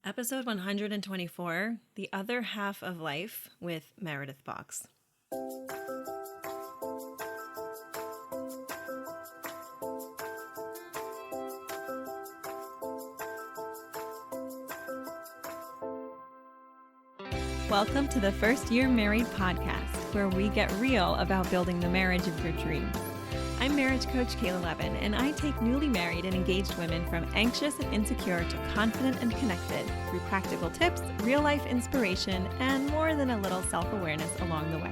Episode 124, The Other Half of Life with Meredith Boggs. Welcome to the First Year Married podcast, where we get real about building the marriage of your dreams. I'm marriage coach Kayla Levin, and I take newly married and engaged women from anxious and insecure to confident and connected through practical tips, real-life inspiration, and more than a little self-awareness along the way.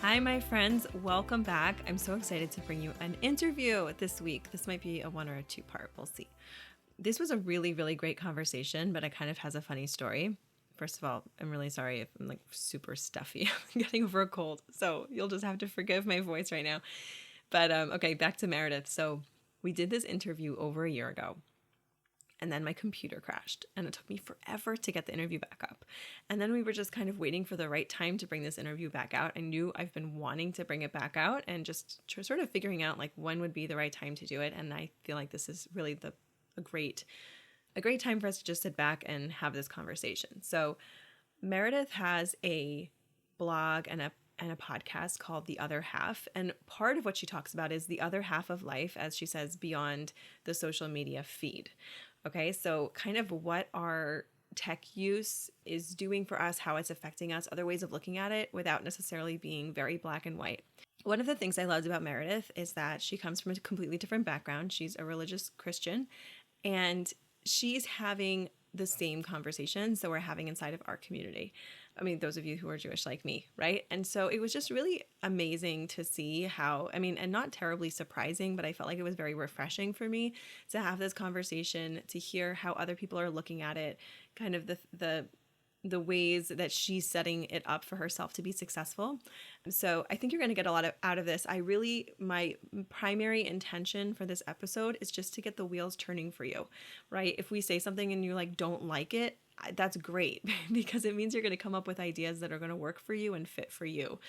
Hi, my friends. Welcome back. I'm so excited to bring you an interview this week. This might be a one or a two-part. We'll see. This was a really, really great conversation, but it kind of has a funny story. First of all, I'm really sorry if I'm like super stuffy. I'm getting over a cold, so you'll just have to forgive my voice right now. But okay, back to Meredith. So we did this interview over a year ago, and then my computer crashed, and it took me forever to get the interview back up. And then we were just kind of waiting for the right time to bring this interview back out. I knew I've been wanting to bring it back out and just sort of figuring out like when would be the right time to do it. And I feel like this is really a great time for us to just sit back and have this conversation. So Meredith has a blog and a podcast called The Other Half. And part of what she talks about is the other half of life, as she says, beyond the social media feed. Okay, so kind of what our tech use is doing for us, how it's affecting us, other ways of looking at it without necessarily being very black and white. One of the things I loved about Meredith is that she comes from a completely different background. She's a religious Christian, and she's having the same conversations that we're having inside of our community. I mean, those of you who are Jewish like me, right? And so it was just really amazing to see how, and not terribly surprising, but I felt like it was very refreshing for me to have this conversation, to hear how other people are looking at it, kind of the ways that she's setting it up for herself to be successful. So I think you're going to get a lot out of this. My primary intention for this episode is just to get the wheels turning for you, right? If we say something and you like don't like it, that's great because it means you're going to come up with ideas that are going to work for you and fit for you.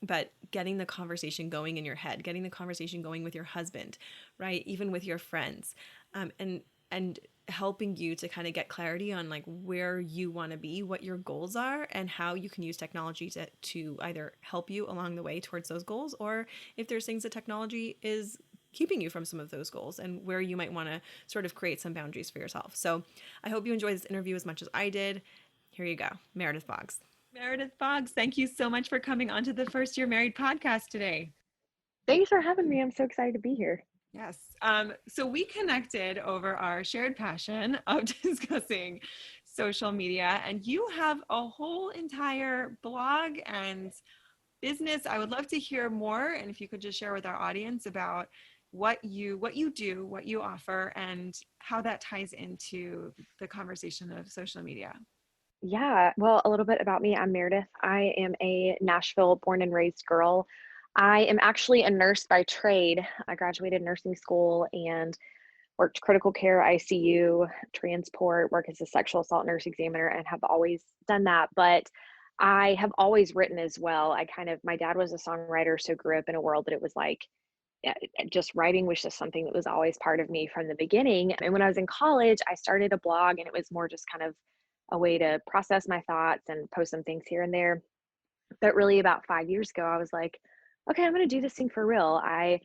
But getting the conversation going in your head, getting the conversation going with your husband, right? Even with your friends, and helping you to kind of get clarity on like where you want to be, what your goals are, and how you can use technology to either help you along the way towards those goals, or if there's things that technology is keeping you from some of those goals and where you might want to sort of create some boundaries for yourself. So I hope you enjoyed this interview as much as I did. Here you go, Meredith Boggs. Meredith Boggs, thank you so much for coming onto the First Year Married podcast today. Thanks for having me. I'm so excited to be here. Yes. So we connected over our shared passion of discussing social media, and you have a whole entire blog and business. I would love to hear more, and if you could just share with our audience about what you do, what you offer, and how that ties into the conversation of social media. Yeah, well, a little bit about me. I'm Meredith. I am a Nashville born and raised girl. I am actually a nurse by trade. I graduated nursing school and worked critical care, ICU, transport, work as a sexual assault nurse examiner, and have always done that. But I have always written as well. My dad was a songwriter, so grew up in a world that it was like, just writing was just something that was always part of me from the beginning. And when I was in college, I started a blog, and it was more just kind of a way to process my thoughts and post some things here and there. But really about 5 years ago, I was like, okay, I'm going to do this thing for real. I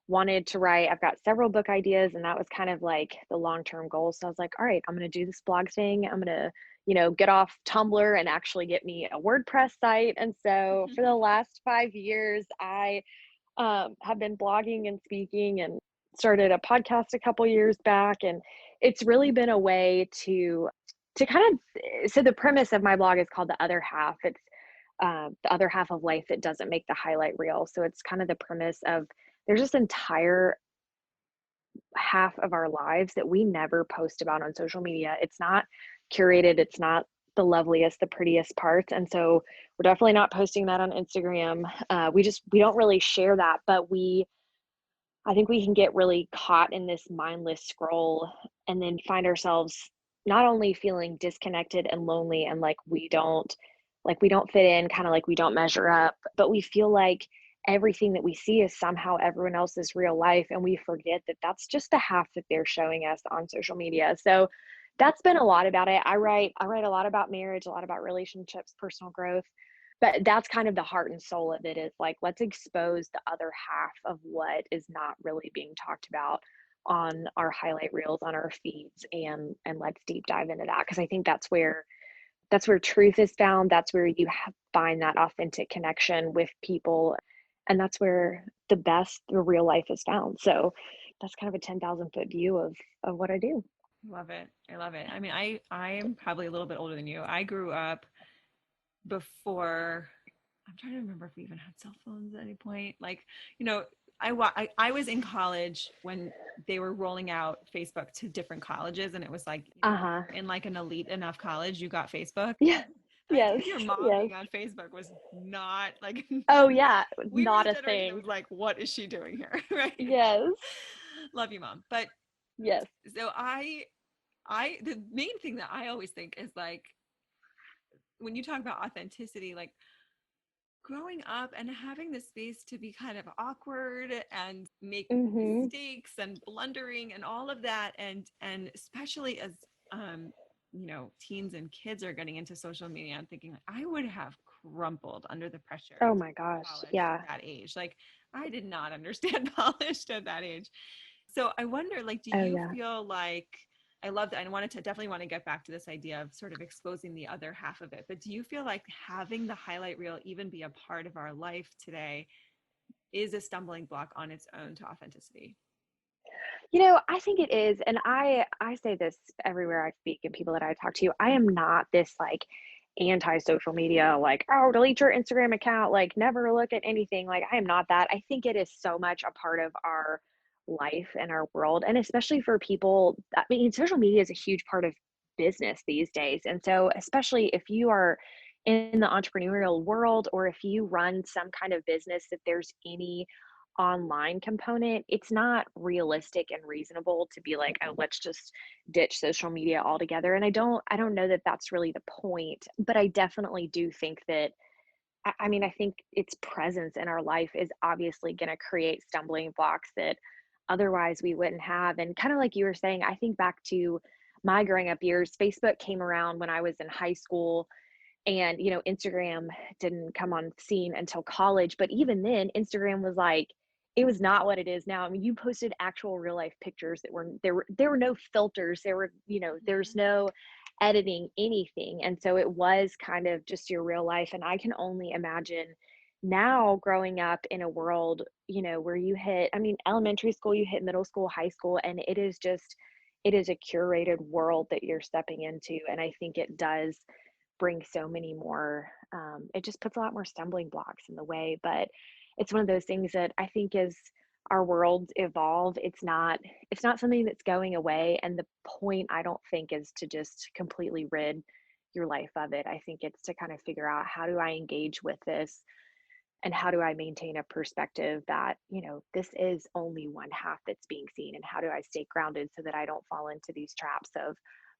wanted to write. I've got several book ideas, and that was kind of like the long-term goal. So I was like, all right, I'm going to do this blog thing. I'm going to, get off Tumblr and actually get me a WordPress site. And so for the last 5 years, I have been blogging and speaking, and started a podcast a couple years back. And it's really been a way to so the premise of my blog is called The Other Half. It's the other half of life that doesn't make the highlight reel. So it's kind of the premise of there's this entire half of our lives that we never post about on social media. It's not curated. It's not the loveliest, the prettiest parts. And so we're definitely not posting that on Instagram. We don't really share that, but I think we can get really caught in this mindless scroll and then find ourselves not only feeling disconnected and lonely and like we don't fit in, kind of like we don't measure up, but we feel like everything that we see is somehow everyone else's real life, and we forget that that's just the half that they're showing us on social media. So that's been a lot about it. I write a lot about marriage, a lot about relationships, personal growth, but that's kind of the heart and soul of it, is like, let's expose the other half of what is not really being talked about on our highlight reels on our feeds, and let's deep dive into that, because I think that's where truth is found. That's where you find that authentic connection with people. And that's where the real life is found. So that's kind of a 10,000-foot view of what I do. Love it. I love it. I mean, I'm probably a little bit older than you. I grew up before, I'm trying to remember if we even had cell phones at any point. Like, you know, I was in college when they were rolling out Facebook to different colleges, and it was like, Uh huh. in like an elite enough college, you got Facebook. Yeah. The idea Yes. of your mom Yes. being on Facebook was not like, Oh, yeah. we were Not the a generation that thing. was like, what is she doing here? Right. Yes. Love you, mom. But Yes. so the main thing that I always think is like, when you talk about authenticity, like growing up and having the space to be kind of awkward and make Mm-hmm. mistakes and blundering and all of that, and especially as teens and kids are getting into social media, I'm thinking like, I would have crumpled under the pressure Oh to my be gosh. polished at Yeah. that age. Like, I did not understand polished at that age. So I wonder, like, do Oh you yeah. feel like, I love that. I wanted to definitely want to get back to this idea of sort of exposing the other half of it. But do you feel like having the highlight reel even be a part of our life today is a stumbling block on its own to authenticity? I think it is, and I say this everywhere I speak and people that I talk to. I am not this like anti-social media, like, oh, delete your Instagram account, like never look at anything. Like, I am not that. I think it is so much a part of our life and our world, and especially for people. I mean, social media is a huge part of business these days, and so especially if you are in the entrepreneurial world, or if you run some kind of business that there's any online component, it's not realistic and reasonable to be like, oh, let's just ditch social media altogether. And I don't know that that's really the point, but I definitely do think that, I mean, I think its presence in our life is obviously going to create stumbling blocks that otherwise we wouldn't have. And kind of like you were saying, I think back to my growing up years. Facebook came around when I was in high school, and Instagram didn't come on scene until college. But even then, Instagram was like, it was not what it is now. I mean, you posted actual real life pictures that were no filters. There's Mhm. no editing anything, and so it was kind of just your real life. And I can only imagine now growing up in a world, where you hit, I mean, elementary school, you hit middle school, high school, and it is a curated world that you're stepping into. And I think it does bring so many more, it just puts a lot more stumbling blocks in the way. But it's one of those things that I think, as our worlds evolve, it's not something that's going away. And the point, I don't think, is to just completely rid your life of it. I think it's to kind of figure out, how do I engage with this, and how do I maintain a perspective that, this is only one half that's being seen, and how do I stay grounded so that I don't fall into these traps of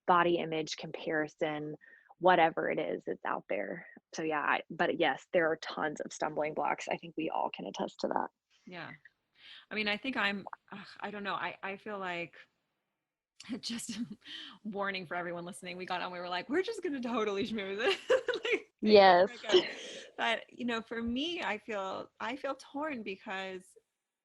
body image comparison, whatever it is that's out there. So yeah, but yes, there are tons of stumbling blocks. I think we all can attest to that. Yeah. I mean, I think I don't know. I feel like, just warning for everyone listening, we got on, we were like, we're just going to totally schmooze it. Like, take it Yes. where it goes. But, for me, I feel torn, because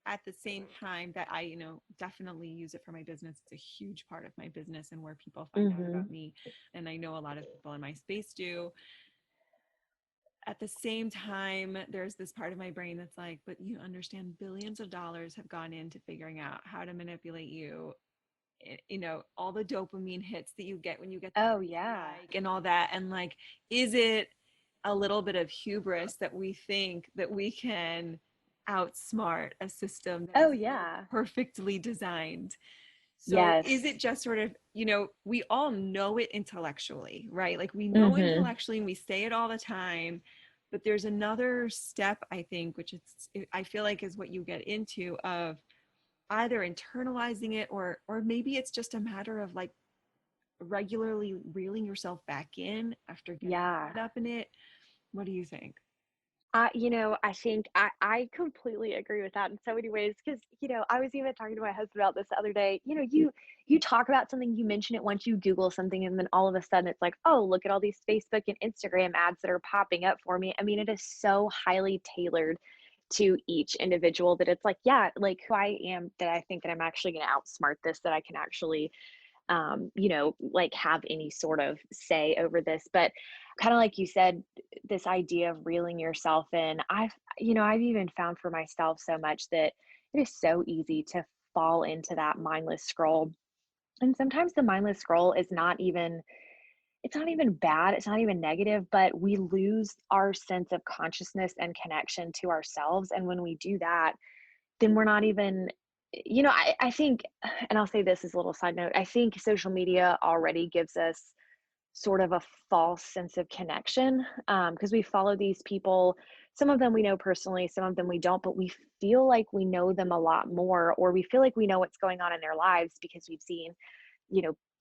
at the same time that I, definitely use it for my business. It's a huge part of my business and where people find out Mm-hmm. about me. And I know a lot of people in my space do. At the same time, there's this part of my brain that's like, but you understand, billions of dollars have gone into figuring out how to manipulate you. All the dopamine hits that you get when you get the Oh first yeah. like and all that. And like, is it a little bit of hubris that we think that we can outsmart a system that Oh is so yeah. perfectly designed? So Yes. is it just sort of, we all know it intellectually, right? Like, we know Mm-hmm. intellectually and we say it all the time, but there's another step, I think, which I feel like is what you get into, of either internalizing it, or maybe it's just a matter of like regularly reeling yourself back in after getting Yeah. caught up in it. What do you think? I think I completely agree with that in so many ways because, I was even talking to my husband about this the other day. You talk about something, you mention it once, you Google something, and then all of a sudden it's like, oh, look at all these Facebook and Instagram ads that are popping up for me. I mean, it is so highly tailored to each individual that it's like, yeah, like who I am, that I think that I'm actually going to outsmart this, that I can actually like have any sort of say over this. But kind of like you said, this idea of reeling yourself in, I've even found for myself so much that it is so easy to fall into that mindless scroll. And sometimes the mindless scroll is not even, it's not even bad, it's not even negative, but we lose our sense of consciousness and connection to ourselves. And when we do that, then we're not even, I think, and I'll say this as a little side note, I think social media already gives us sort of a false sense of connection, because we follow these people. Some of them we know personally, some of them we don't, but we feel like we know them a lot more, or we feel like we know what's going on in their lives because we've seen,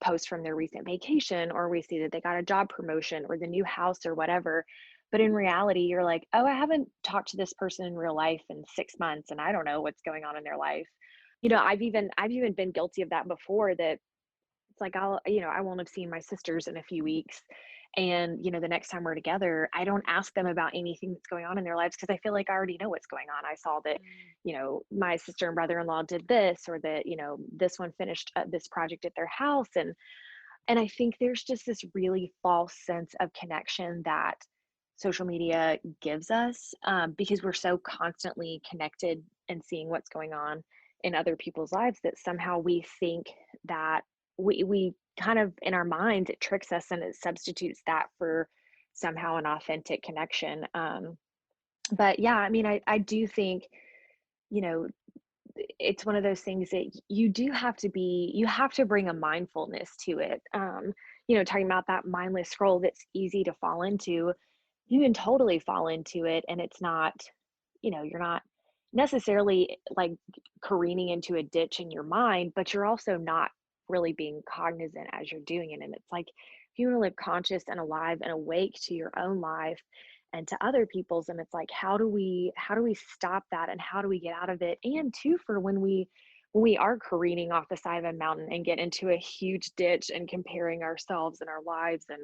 posts from their recent vacation, or we see that they got a job promotion or the new house or whatever. But in reality, you're like, oh, I haven't talked to this person in real life in 6 months, and I don't know what's going on in their life. I've even been guilty of that before, that it's like I won't have seen my sisters in a few weeks. And, the next time we're together, I don't ask them about anything that's going on in their lives because I feel like I already know what's going on. I saw that, Mm. my sister and brother-in-law did this, or that, this one finished this project at their house. And I think there's just this really false sense of connection that social media gives us, because we're so constantly connected and seeing what's going on in other people's lives, that somehow we think that we kind of, in our minds, it tricks us and it substitutes that for somehow an authentic connection. But yeah, I mean, I do think, you know, it's one of those things that you have to bring a mindfulness to it. Talking about that mindless scroll that's easy to fall into, you can totally fall into it, and it's not, you're not necessarily like careening into a ditch in your mind, but you're also not really being cognizant as you're doing it. And it's like, if you want to live conscious and alive and awake to your own life and to other people's, and it's like, how do we stop that, and how do we get out of it? And two, for when we are careening off the side of a mountain and get into a huge ditch and comparing ourselves and our lives and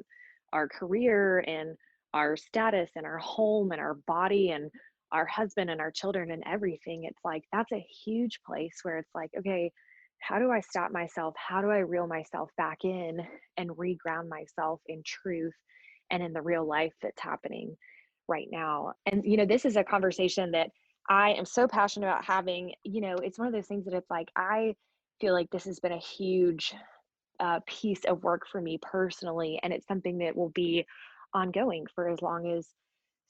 our career and our status and our home and our body and our husband and our children and everything, it's like that's a huge place where it's like, okay, how do I stop myself? How do I reel myself back in and reground myself in truth and in the real life that's happening right now? And, this is a conversation that I am so passionate about having. It's one of those things that it's like, I feel like this has been a huge piece of work for me personally. And it's something that will be ongoing for as long as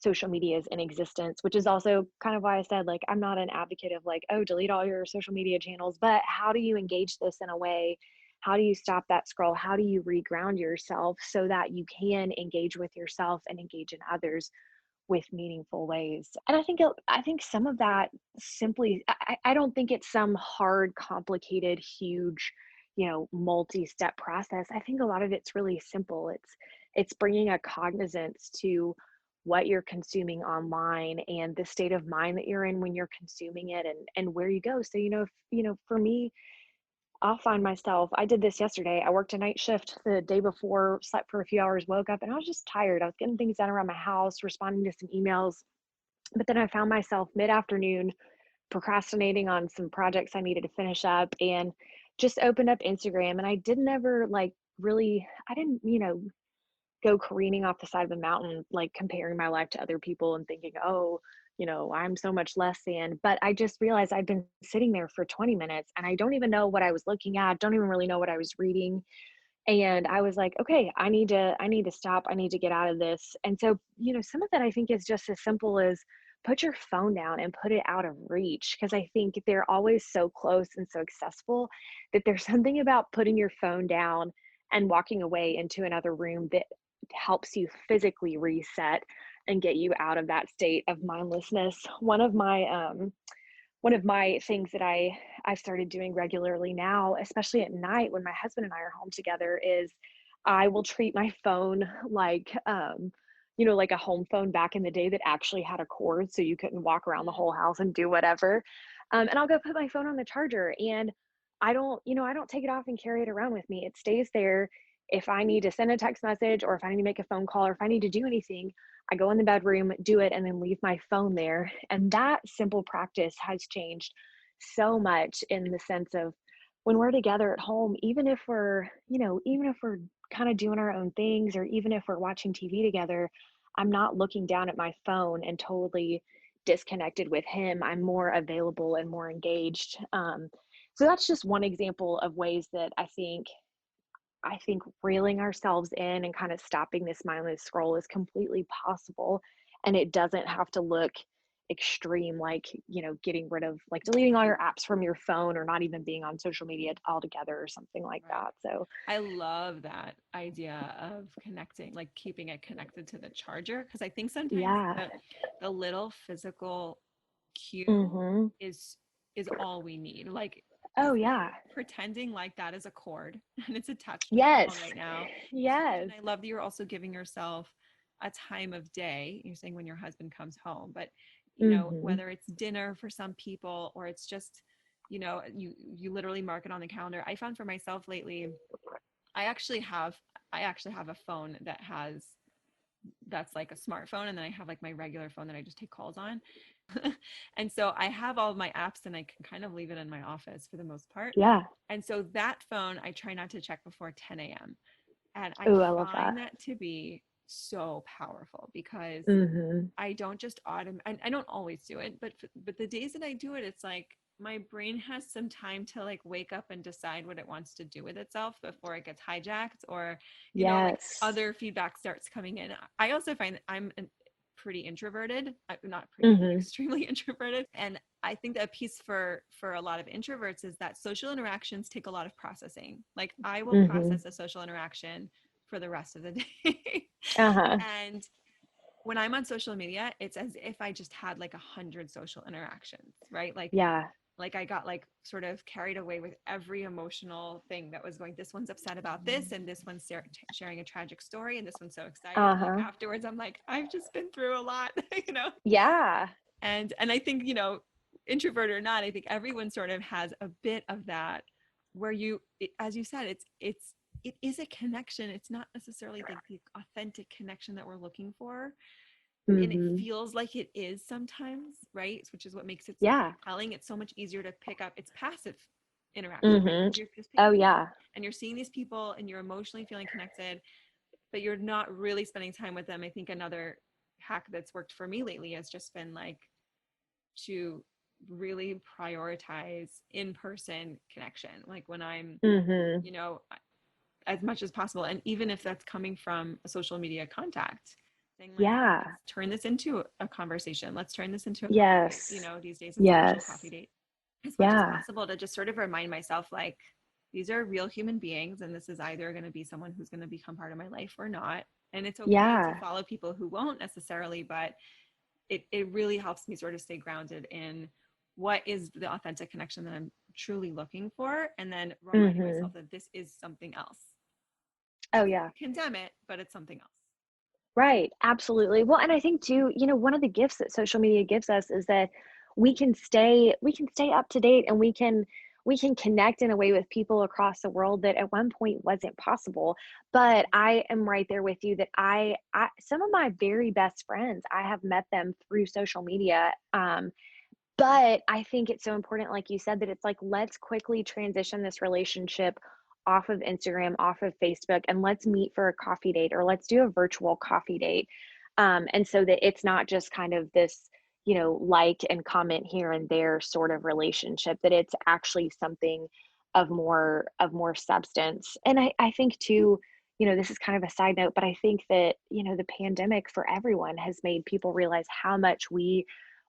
social media is in existence, which is also kind of why I said, like, I'm not an advocate of like, oh, delete all your social media channels, but how do you engage this in a way? How do you stop that scroll? How do you reground yourself so that you can engage with yourself and engage in others with meaningful ways? And I think some of that simply, I don't think it's some hard, complicated, huge, multi-step process. I think a lot of it's really simple. It's bringing a cognizance to what you're consuming online and the state of mind that you're in when you're consuming it, and where you go. So, for me, I'll find myself, I did this yesterday. I worked a night shift the day before, slept for a few hours, woke up, and I was just tired. I was getting things done around my house, responding to some emails. But then I found myself mid-afternoon procrastinating on some projects I needed to finish up, and just opened up Instagram. And I didn't ever like really, I didn't, go careening off the side of the mountain, like comparing my life to other people and thinking, oh, I'm so much less than. But I just realized I've been sitting there for 20 minutes and I don't even know what I was looking at, don't even really know what I was reading. And I was like, okay, I need to stop. I need to get out of this. And so, some of that I think is just as simple as put your phone down and put it out of reach. Cause I think they're always so close and so accessible that there's something about putting your phone down and walking away into another room that helps you physically reset and get you out of that state of mindlessness. One of my things that I've started doing regularly now, especially at night when my husband and I are home together, is I will treat my phone like like a home phone back in the day that actually had a cord so you couldn't walk around the whole house and do whatever. And I'll go put my phone on the charger, and I don't take it off and carry it around with me. It stays there. If I need to send a text message, or if I need to make a phone call, or if I need to do anything, I go in the bedroom, do it, and then leave my phone there. And that simple practice has changed so much in the sense of when we're together at home, even if we're kind of doing our own things, or even if we're watching TV together, I'm not looking down at my phone and totally disconnected with him. I'm more available and more engaged. So that's just one example of ways that I think reeling ourselves in and kind of stopping this mindless scroll is completely possible. And it doesn't have to look extreme, like, getting rid of, like, deleting all your apps from your phone, or not even being on social media altogether, or something like Right. that. So, I love that idea of connecting, like keeping it connected to the charger. Cause I think sometimes yeah. the little physical cue Mm-hmm. is all we need. Like Oh, if yeah. we're pretending like that is a cord and it's attached to the Yes. phone right now, is huge. Yes. And I love that you're also giving yourself a time of day. You're saying when your husband comes home, but Mm-hmm. whether it's dinner for some people, or it's just, you literally mark it on the calendar. I found for myself lately, I actually have I actually have a phone that's like a smartphone, and then I have like my regular phone that I just take calls on. And so I have all of my apps, and I can kind of leave it in my office for the most part. Yeah. And so that phone I try not to check before 10 a.m. And I Oh, I love that. find that to be so powerful, because Mm-hmm. I don't just I don't always do it, but the days that I do it, it's like my brain has some time to like wake up and decide what it wants to do with itself before it gets hijacked, or like Yes. other feedback starts coming in. I also find that pretty introverted. I'm not pretty, I'm Mm-hmm. extremely introverted, and I think that a piece for a lot of introverts is that social interactions take a lot of processing. Like I will Mm-hmm. process a social interaction for the rest of the day. Uh-huh. And when I'm on social media, it's as if I just had like 100 social interactions, right? Yeah. Like I got like sort of carried away with every emotional thing that was going. This one's upset about this, and this one's sharing a tragic story, and this one's so excited. And like Uh-huh. afterwards, I'm like, I've just been through a lot, you know. Yeah. And I think introvert or not, I think everyone sort of has a bit of that, where as you said, it is a connection. It's not necessarily like the authentic connection that we're looking for, and it Mm-hmm. feels like it is sometimes, right? Which is what makes it so Yeah. compelling. It's so much easier to pick up. It's passive interaction, right? Mm-hmm. Because you're just Oh, picking it up yeah. and you're seeing these people and you're emotionally feeling connected, but you're not really spending time with them. I think another hack that's worked for me lately has just been like to really prioritize in-person connection. Like when I'm, Mm-hmm. you know, as much as possible. And even if that's coming from a social media contact, saying like, hey, Yeah. let's turn this into a conversation. Let's turn this into a coffee date. Yes. These days it's a virtual coffee Yes. date. As much as Yeah. possible, to just sort of remind myself like, these are real human beings, and this is either going to be someone who's going to become part of my life or not. And it's okay to Yeah. follow people who won't necessarily, but it really helps me sort of stay grounded in what is the authentic connection that I'm truly looking for, and then reminding Mm-hmm. myself that this is something else. Oh, Doesn't yeah. condemn it, but it's something else. Right. Absolutely. Well, and I think too, one of the gifts that social media gives us is that we can stay up to date, and we can connect in a way with people across the world that at one point wasn't possible. But I am right there with you that I some of my very best friends, I have met them through social media. But I think it's so important, like you said, that it's like, let's quickly transition this relationship off of Instagram, off of Facebook, and let's meet for a coffee date, or let's do a virtual coffee date. And so that it's not just kind of this, like and comment here and there sort of relationship, that it's actually something of more substance. And I think too, this is kind of a side note, but I think that, the pandemic for everyone has made people realize how much we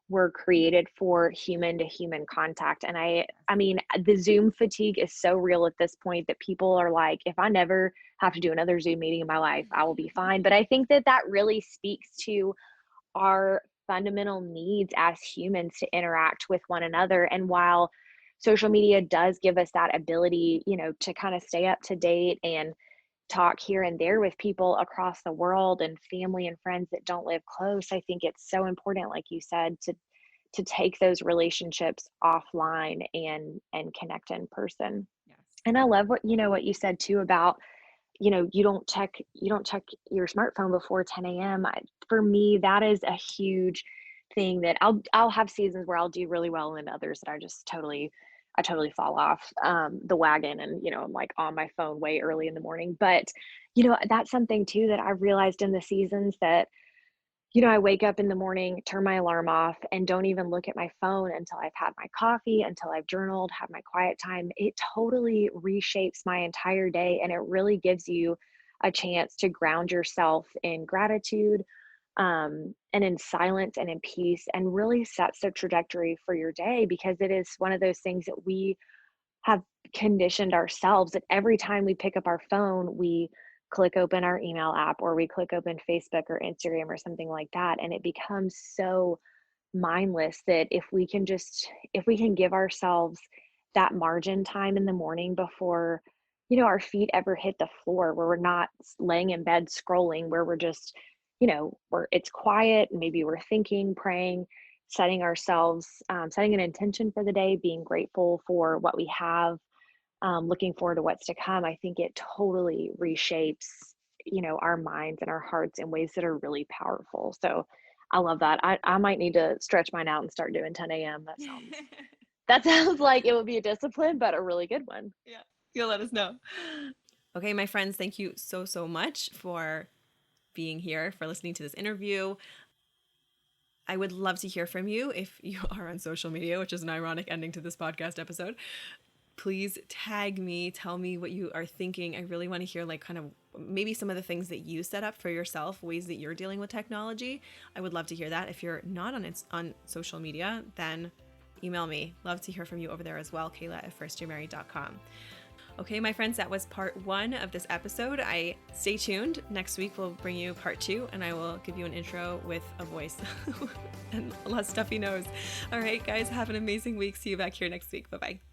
were created for human to human contact. And I mean, the Zoom fatigue is so real at this point that people are like, if I never have to do another Zoom meeting in my life, I will be fine. But I think that that really speaks to our fundamental needs as humans to interact with one another. And while social media does give us that ability, to kind of stay up to date and talk here and there with people across the world and family and friends that don't live close, I think it's so important, like you said, to take those relationships offline and connect in person. Yes. And I love what you said too about, you don't check your smartphone before 10 a.m. For me, that is a huge thing that I'll have seasons where I'll do really well and others that I totally fall off the wagon, and I'm like on my phone way early in the morning. But that's something too that I realized in the seasons that I wake up in the morning, turn my alarm off, and don't even look at my phone until I've had my coffee, until I've journaled, have my quiet time. It totally reshapes my entire day, and it really gives you a chance to ground yourself in gratitude, and in silence and in peace, and really sets the trajectory for your day, because it is one of those things that we have conditioned ourselves that every time we pick up our phone, we click open our email app, or we click open Facebook or Instagram or something like that. And it becomes so mindless that if we can give ourselves that margin time in the morning before, our feet ever hit the floor, where we're not laying in bed scrolling, where we're just, it's quiet, maybe we're thinking, praying, setting an intention for the day, being grateful for what we have, looking forward to what's to come. I think it totally reshapes, our minds and our hearts in ways that are really powerful. So I love that. I might need to stretch mine out and start doing 10 a.m. That sounds like it would be a discipline, but a really good one. Yeah, you'll let us know. Okay, my friends, thank you so, so much for being here, for listening to this interview. I would love to hear from you if you are on social media, which is an ironic ending to this podcast episode. Please tag me, tell me what you are thinking. I really want to hear, like, kind of maybe some of the things that you set up for yourself, ways that you're dealing with technology. I would love to hear that. If you're not on social media, then email me. Love to hear from you over there as well, Kayla@firstyearmarried.com. Okay, my friends, that was part 1 of this episode. Stay tuned. Next week, we'll bring you part 2, and I will give you an intro with a voice and less stuffy nose. All right, guys, have an amazing week. See you back here next week. Bye-bye.